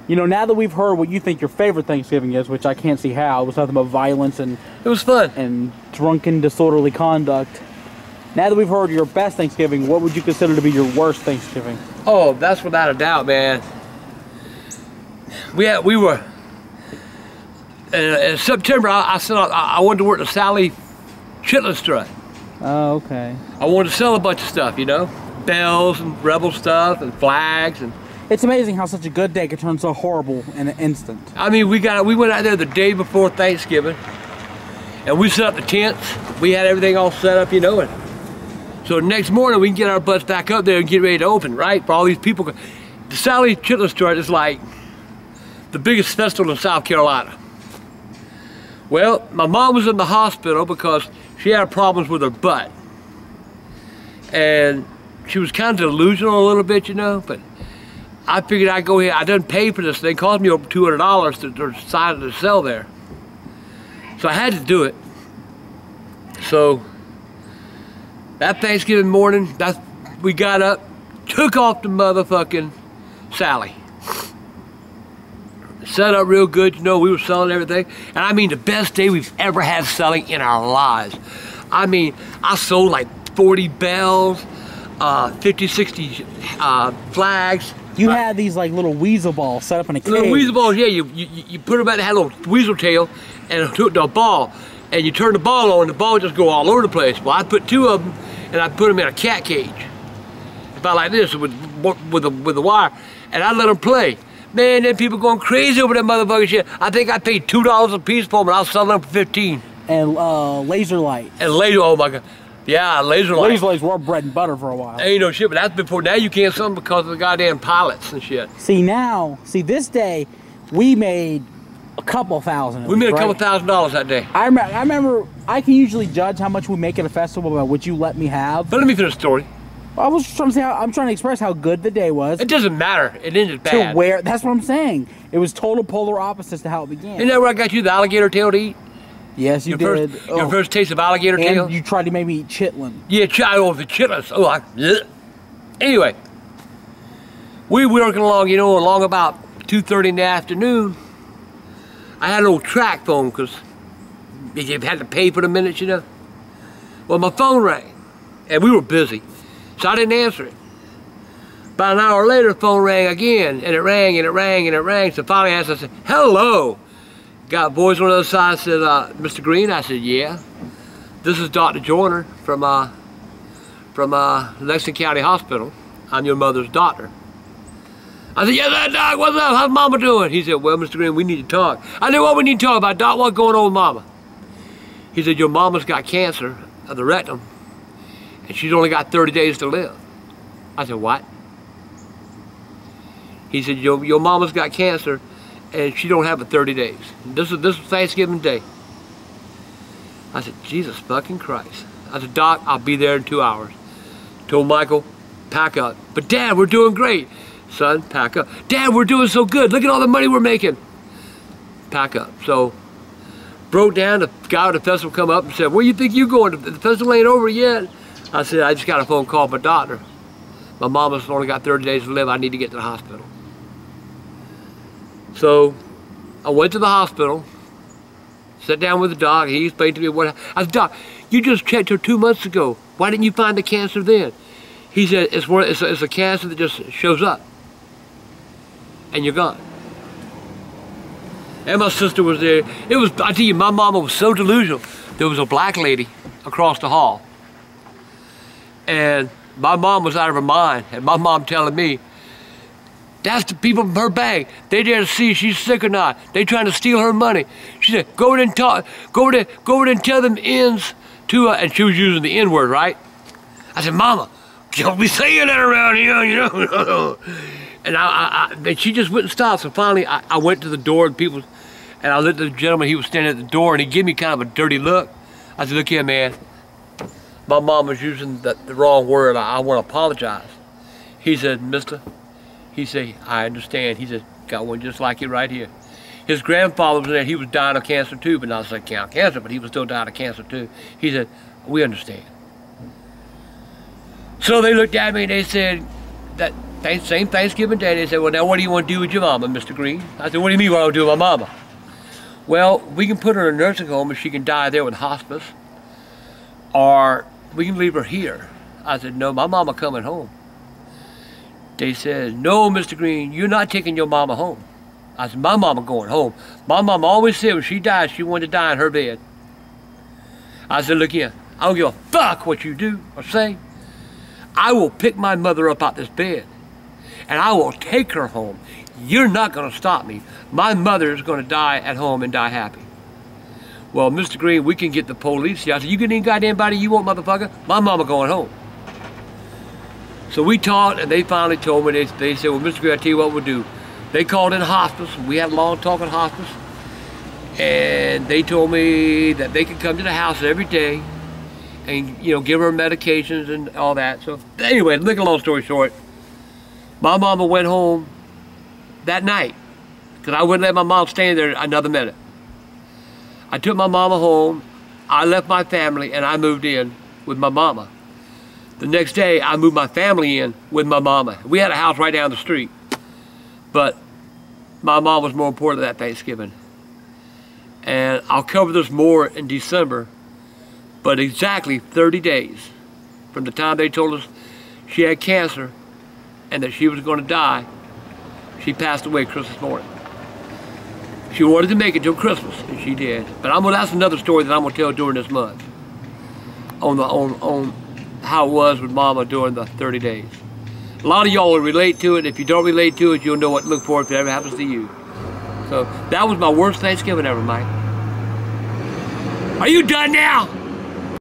You know, now that we've heard what you think your favorite Thanksgiving is, which I can't see how, it was nothing but violence and it was fun and drunken, disorderly conduct. Now that we've heard your best Thanksgiving, what would you consider to be your worst Thanksgiving? Oh, that's without a doubt, man. We were in September. I wanted to work the Sally Chitlin Strut. Oh, okay. I wanted to sell a bunch of stuff, you know, bells and rebel stuff and flags and. It's amazing how such a good day could turn so horrible in an instant. I mean, we went out there the day before Thanksgiving, and we set up the tents. We had everything all set up, you know, and so next morning we can get our butts back up there and get ready to open, right? For all these people. The Sally Chitlin Strut is like the biggest festival in South Carolina. Well, my mom was in the hospital because she had problems with her butt, and she was kind of delusional a little bit, you know, but. I figured I'd go here. I didn't pay for this thing. It cost me over $200 to decide to sell there. So I had to do it. So that Thanksgiving morning, we got up, took off the motherfucking Sally. Set up real good, you know, we were selling everything. And I mean the best day we've ever had selling in our lives. I mean, I sold like 40 bells, 50, 60 flags. You had these like little weasel balls set up in a cage. Little weasel balls, yeah. You put them out. They had a little weasel tail and a ball, and you turn the ball on, and the ball just go all over the place. Well, I put 2 of them, and I put them in a cat cage, about like this with the wire, and I let them play. Man, then people going crazy over that motherfucking shit. I think I paid $2 a piece for them, and I was selling them for 15. And laser light. And laser, oh my God. Yeah, laser lights. Laser lights were bread and butter for a while. Ain't no shit, but that's before. Now you can't sell them because of the goddamn pilots and shit. See this day, we made a couple thousand. We made a couple $1,000s that day. I remember, I can usually judge how much we make at a festival by what you let me have. But let me finish the story. I was trying to say, I'm trying to express how good the day was. It doesn't matter. It ended bad. That's what I'm saying. It was total polar opposites to how it began. Isn't that where I got you the alligator tail to eat? Yes, you did. Your first taste of alligator tail? And you tried to make me eat chitlin. Yeah, the chitlins. Oh, bleh. Anyway, we were working along, you know, along about 2:30 in the afternoon. I had an old track phone because you had to pay for the minutes, you know. Well, my phone rang, and we were busy, so I didn't answer it. About an hour later, the phone rang again, and it rang, and it rang, and it rang. So finally I said, hello. Got a voice on the other side, said, Mr. Green? I said, yeah. This is Dr. Joyner from Lexington County Hospital. I'm your mother's doctor. I said, yeah, that doc, what's up? How's mama doing? He said, well, Mr. Green, we need to talk. I said, what we need to talk about, doc? What's going on with mama? He said, your mama's got cancer of the rectum, and she's only got 30 days to live. I said, what? He said, your mama's got cancer, and she don't have it 30 days. This is Thanksgiving Day. I said, Jesus fucking Christ. I said, Doc, I'll be there in 2 hours. Told Michael, pack up. But Dad, we're doing great. Son, pack up. Dad, we're doing so good. Look at all the money we're making. Pack up. So, broke down. The guy at the festival come up and said, where you think you going? The festival ain't over yet. I said, I just got a phone call from my doctor. My mama's only got 30 days to live. I need to get to the hospital. So I went to the hospital, sat down with the doc. He explained to me what I said, Doc, you just checked her 2 months ago. Why didn't you find the cancer then? He said, it's a cancer that just shows up, and you're gone. And my sister was there. I tell you, my mama was so delusional. There was a black lady across the hall, and my mom was out of her mind, and my mom telling me, that's the people from her bank. They there to see if she's sick or not. They trying to steal her money. She said, go over there and talk, go over there and tell them ends to and she was using the N-word, right? I said, Mama, don't be saying that around here, you know. And she just wouldn't stop. So finally I went to the door and I looked at the gentleman, he was standing at the door, and he gave me kind of a dirty look. I said, look here, man, my mom was using the wrong word. I want to apologize. He said, mister, he said, I understand. He said, got one just like you right here. His grandfather was there. He was dying of cancer too, but not like cancer, but he was still dying of cancer too. He said, we understand. So they looked at me and they said that Same Thanksgiving Day, they said, well, now what do you want to do with your mama, Mr. Green? I said, what do you mean what I want to do with my mama? Well, we can put her in a nursing home and she can die there with hospice, or we can leave her here. I said, no, my mama coming home. They said, no, Mr. Green, you're not taking your mama home. I said, my mama going home. My mama always said when she died, she wanted to die in her bed. I said, look here, I don't give a fuck what you do or say. I will pick my mother up out this bed, and I will take her home. You're not going to stop me. My mother is going to die at home and die happy. Well, Mr. Green, we can get the police here. I said, you get any goddamn body you want, motherfucker? My mama going home. So we talked, and they finally told me, they said, well, Mr. Green, I tell you what we'll do. They called in hospice. We had a long talk in hospice. And they told me that they could come to the house every day and, you know, give her medications and all that. So anyway, to make a long story short, my mama went home that night because I wouldn't let my mom stand there another minute. I took my mama home, I left my family, and I moved in with my mama. The next day, I moved my family in with my mama. We had a house right down the street, but my mom was more important than that Thanksgiving. And I'll cover this more in December, but exactly 30 days from the time they told us she had cancer and that she was going to die, she passed away Christmas morning. She wanted to make it till Christmas, and she did. But that's another story that I'm going to tell during this month on how it was with Mama during the 30 days. A lot of y'all will relate to it. If you don't relate to it, you'll know what to look for if it ever happens to you. So that was my worst Thanksgiving ever, Mike. Are you done now?